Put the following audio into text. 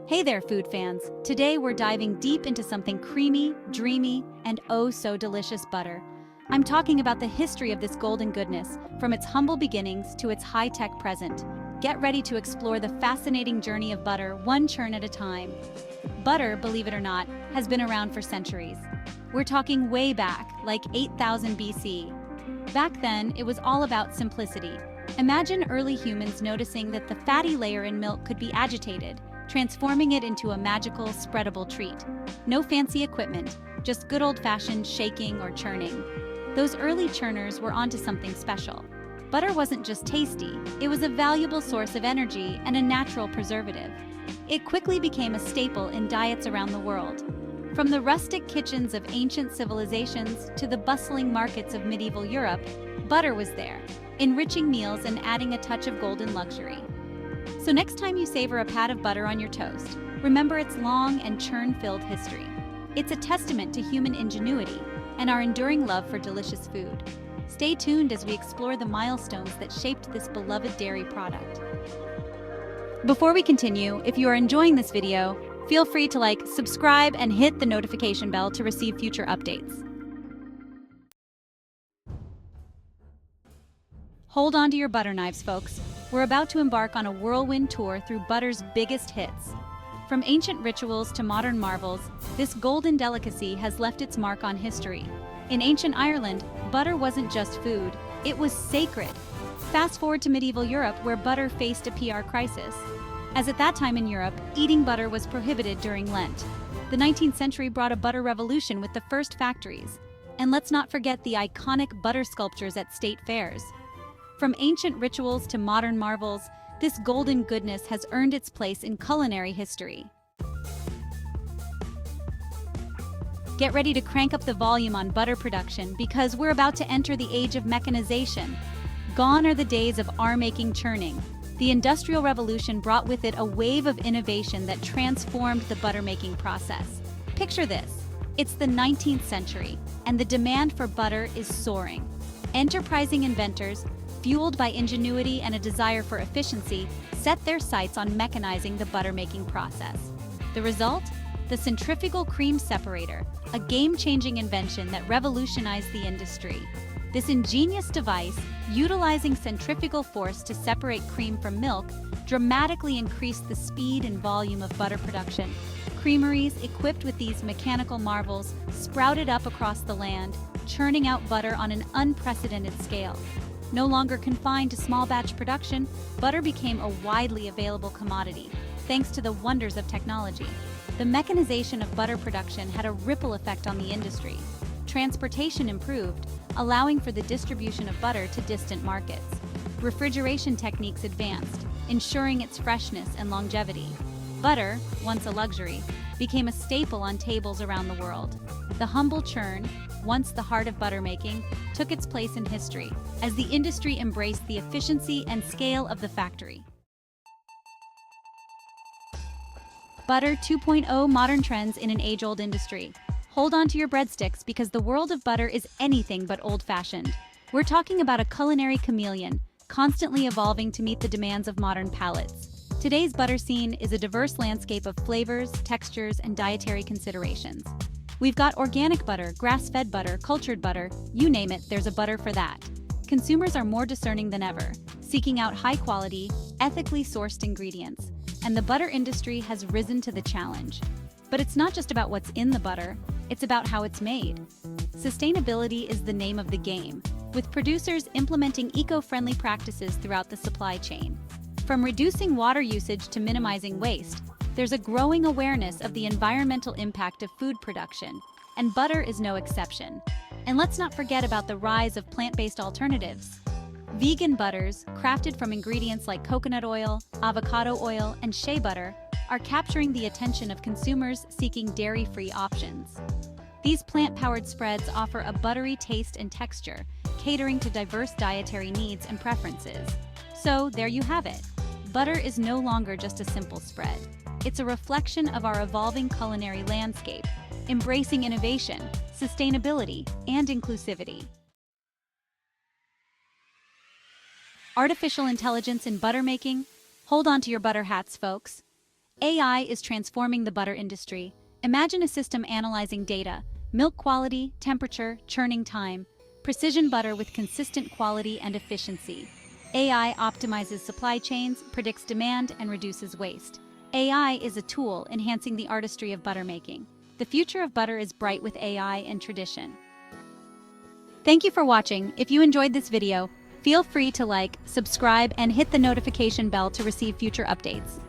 Hey there, food fans. Today we're diving deep into something creamy, dreamy, and oh so delicious butter. I'm talking about the history of this golden goodness, from its humble beginnings to its high-tech present. Get ready to explore the fascinating journey of butter, one churn at a time. Butter, believe it or not, has been around for centuries. We're talking way back, like 8000 BC. Back then, it was all about simplicity. Imagine early humans noticing that the fatty layer in milk could be agitated, transforming it into a magical, spreadable treat. No fancy equipment, just good old-fashioned shaking or churning. Those early churners were onto something special. Butter wasn't just tasty, it was a valuable source of energy and a natural preservative. It quickly became a staple in diets around the world. From the rustic kitchens of ancient civilizations to the bustling markets of medieval Europe, butter was there, enriching meals and adding a touch of golden luxury. So next time you savor a pat of butter on your toast, remember its long and churn-filled history. It's a testament to human ingenuity and our enduring love for delicious food. Stay tuned as we explore the milestones that shaped this beloved dairy product. Before we continue, if you are enjoying this video, feel free to like, subscribe, and hit the notification bell to receive future updates. Hold on to your butter knives, folks. We're about to embark on a whirlwind tour through butter's biggest hits. From ancient rituals to modern marvels, this golden delicacy has left its mark on history. In ancient Ireland, butter wasn't just food, it was sacred. Fast forward to medieval Europe, where butter faced a PR crisis. As at that time in Europe, eating butter was prohibited during Lent. The 19th century brought a butter revolution with the first factories. And let's not forget the iconic butter sculptures at state fairs. From ancient rituals to modern marvels, this golden goodness has earned its place in culinary history. Get ready to crank up the volume on butter production because we're about to enter the age of mechanization. Gone are the days of arm-making churning. The Industrial Revolution brought with it a wave of innovation that transformed the butter-making process. Picture this. It's the 19th century, and the demand for butter is soaring. Enterprising inventors, fueled by ingenuity and a desire for efficiency, set their sights on mechanizing the butter-making process. The result? The centrifugal cream separator, a game-changing invention that revolutionized the industry. This ingenious device, utilizing centrifugal force to separate cream from milk, dramatically increased the speed and volume of butter production. Creameries equipped with these mechanical marvels sprouted up across the land, churning out butter on an unprecedented scale. No longer confined to small batch production, butter became a widely available commodity, thanks to the wonders of technology. The mechanization of butter production had a ripple effect on the industry. Transportation improved, allowing for the distribution of butter to distant markets. Refrigeration techniques advanced, ensuring its freshness and longevity. Butter, once a luxury, became a staple on tables around the world. The humble churn, once the heart of butter making, took its place in history as the industry embraced the efficiency and scale of the factory. Butter 2.0 Modern trends in an age-old industry. Hold on to your breadsticks because the world of butter is anything but old-fashioned. We're talking about a culinary chameleon, constantly evolving to meet the demands of modern palates. Today's butter scene is a diverse landscape of flavors, textures, and dietary considerations. We've got organic butter, grass-fed butter, cultured butter, you name it, there's a butter for that. Consumers are more discerning than ever, seeking out high-quality, ethically sourced ingredients, and the butter industry has risen to the challenge. But it's not just about what's in the butter, it's about how it's made. Sustainability is the name of the game, with producers implementing eco-friendly practices throughout the supply chain. From reducing water usage to minimizing waste, there's a growing awareness of the environmental impact of food production, and butter is no exception. And let's not forget about the rise of plant-based alternatives. Vegan butters, crafted from ingredients like coconut oil, avocado oil, and shea butter, are capturing the attention of consumers seeking dairy-free options. These plant-powered spreads offer a buttery taste and texture, catering to diverse dietary needs and preferences. So, there you have it. Butter is no longer just a simple spread. It's a reflection of our evolving culinary landscape, embracing innovation, sustainability, and inclusivity. Artificial intelligence in butter making? Hold on to your butter hats, folks. AI is transforming the butter industry. Imagine a system analyzing data, milk quality, temperature, churning time, precision butter with consistent quality and efficiency. AI optimizes supply chains, predicts demand, and reduces waste. AI is a tool enhancing the artistry of butter making. The future of butter is bright with AI and tradition. Thank you for watching. If you enjoyed this video, feel free to like, subscribe, and hit the notification bell to receive future updates.